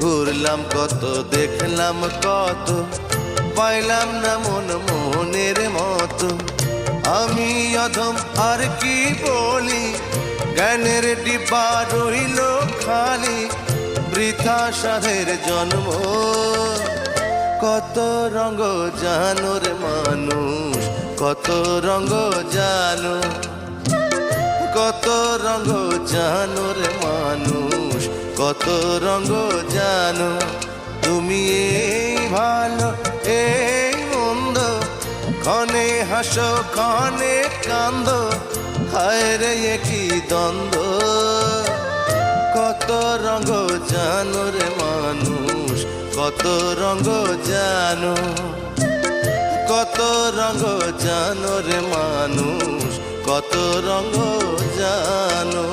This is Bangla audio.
ঘুরলাম কত, দেখলাম কত, পাইলাম না মন মনের মতো। আমি অধম আর কি বলি, জ্ঞানের ডিব্বা রইল খালি, বৃথা সাধের জন্ম। কত রঙ জানো রে মানুষ, কত রঙ জানো, কত রঙ জানো রে মানুষ, কত রঙ জানো। তুমি এই ভালো এই মন্দ, ক্ষণে হাসো ক্ষণে কান্দ, হায় রে কি দ্বন্দ্ব। কত রঙ জানো রে মানুষ, কত রঙ জানো, কত রঙ জানো রে মানুষ, কত রঙ জানো।